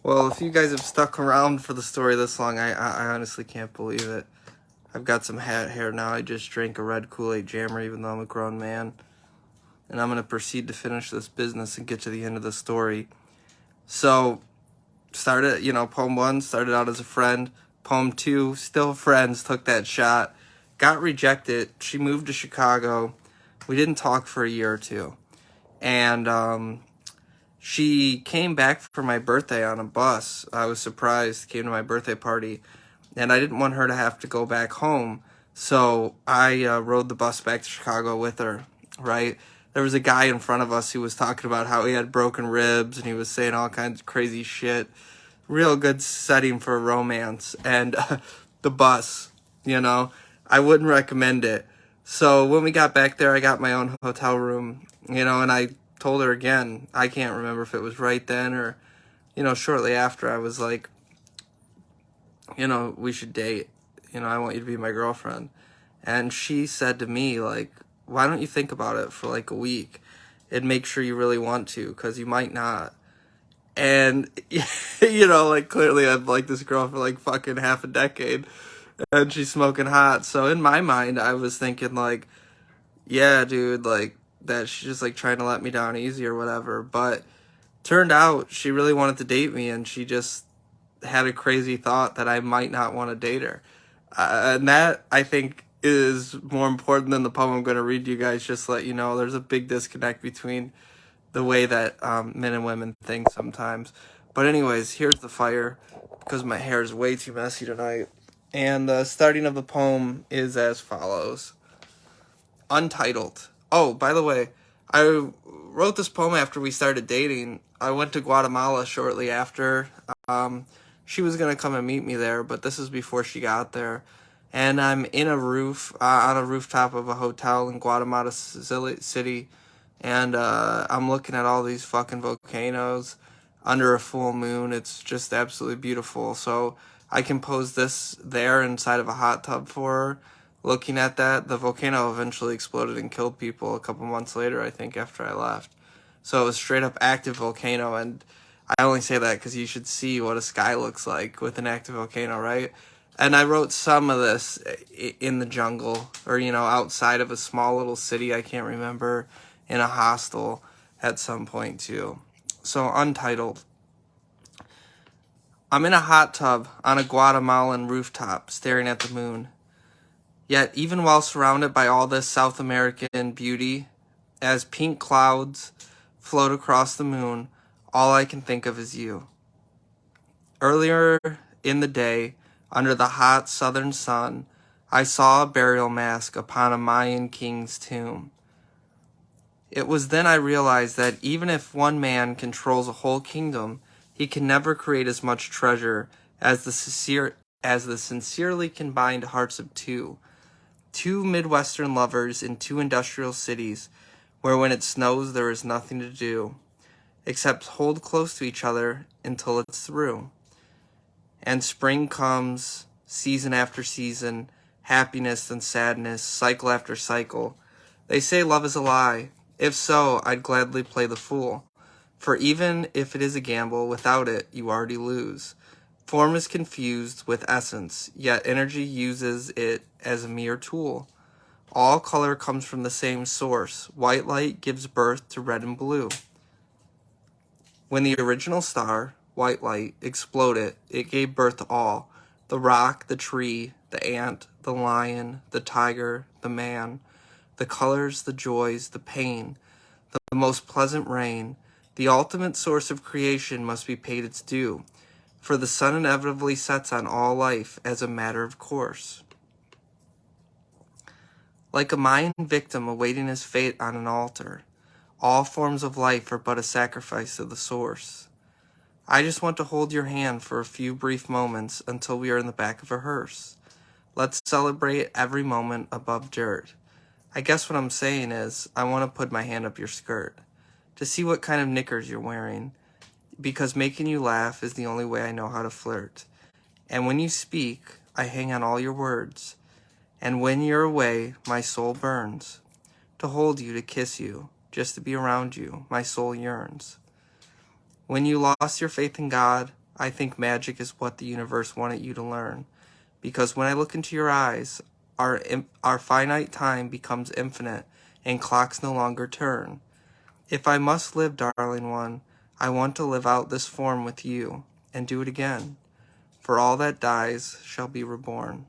Well, if you guys have stuck around for the story this long, I honestly can't believe it. I've got some hat hair now. I just drank a red Kool-Aid jammer even though I'm a grown man. And I'm going to proceed to finish this business and get to the end of the story. So, poem 1 started out as a friend. Poem 2, still friends, took that shot. Got rejected. She moved to Chicago. We didn't talk for a year or two. And she came back for my birthday on a bus. I was surprised, came to my birthday party. And I didn't want her to have to go back home. So I rode the bus back to Chicago with her, right? There was a guy in front of us who was talking about how he had broken ribs and he was saying all kinds of crazy shit. Real good setting for a romance. And the bus, I wouldn't recommend it. So when we got back there, I got my own hotel room, and I told her again, I can't remember if it was right then or, shortly after, I was like, we should date. I want you to be my girlfriend. And she said to me, like, why don't you think about it for like a week and make sure you really want to, because you might not. And, like, clearly I've liked this girl for like fucking half a decade and she's smoking hot. So in my mind, I was thinking, like, yeah, dude, like, that she's just like trying to let me down easy or whatever. But turned out she really wanted to date me and she just had a crazy thought that I might not want to date her. And that, I think, is more important than the poem I'm going to read you guys. Just to let you know, there's a big disconnect between the way that men and women think sometimes. But anyways, here's the fire, because my hair is way too messy tonight. And the starting of the poem is as follows. Untitled. Oh, by the way, I wrote this poem after we started dating. I went to Guatemala shortly after. She was going to come and meet me there, but this is before she got there. And I'm in a on a rooftop of a hotel in Guatemala City. And I'm looking at all these fucking volcanoes under a full moon. It's just absolutely beautiful. So I composed this there inside of a hot tub for her. Looking at that, the volcano eventually exploded and killed people a couple months later, I think, after I left. So it was straight up active volcano, and I only say that because you should see what a sky looks like with an active volcano, right? And I wrote some of this in the jungle, or, outside of a small little city, I can't remember, in a hostel at some point too. So untitled. I'm in a hot tub on a Guatemalan rooftop staring at the moon. Yet, even while surrounded by all this South American beauty, as pink clouds float across the moon, all I can think of is you. Earlier in the day, under the hot southern sun, I saw a burial mask upon a Mayan king's tomb. It was then I realized that even if one man controls a whole kingdom, he can never create as much treasure as the sincerely combined hearts of two Midwestern lovers in two industrial cities, where when it snows there is nothing to do except hold close to each other until it's through. And spring comes, season after season, happiness and sadness, cycle after cycle. They say love is a lie. If so, I'd gladly play the fool. For even if it is a gamble, without it, you already lose. Form is confused with essence, yet energy uses it as a mere tool. All color comes from the same source. White light gives birth to red and blue. When the original star, white light, exploded, it gave birth to all. The rock, the tree, the ant, the lion, the tiger, the man. The colors, the joys, the pain. The most pleasant rain. The ultimate source of creation must be paid its due, for the sun inevitably sets on all life as a matter of course. Like a Mayan victim awaiting his fate on an altar, all forms of life are but a sacrifice to the source. I just want to hold your hand for a few brief moments until we are in the back of a hearse. Let's celebrate every moment above dirt. I guess what I'm saying is, I want to put my hand up your skirt to see what kind of knickers you're wearing, because making you laugh is the only way I know how to flirt. And when you speak, I hang on all your words. And when you're away, my soul burns. To hold you, to kiss you, just to be around you, my soul yearns. When you lost your faith in God, I think magic is what the universe wanted you to learn. Because when I look into your eyes, our finite time becomes infinite, and clocks no longer turn. If I must live, darling one, I want to live out this form with you, and do it again. For all that dies shall be reborn.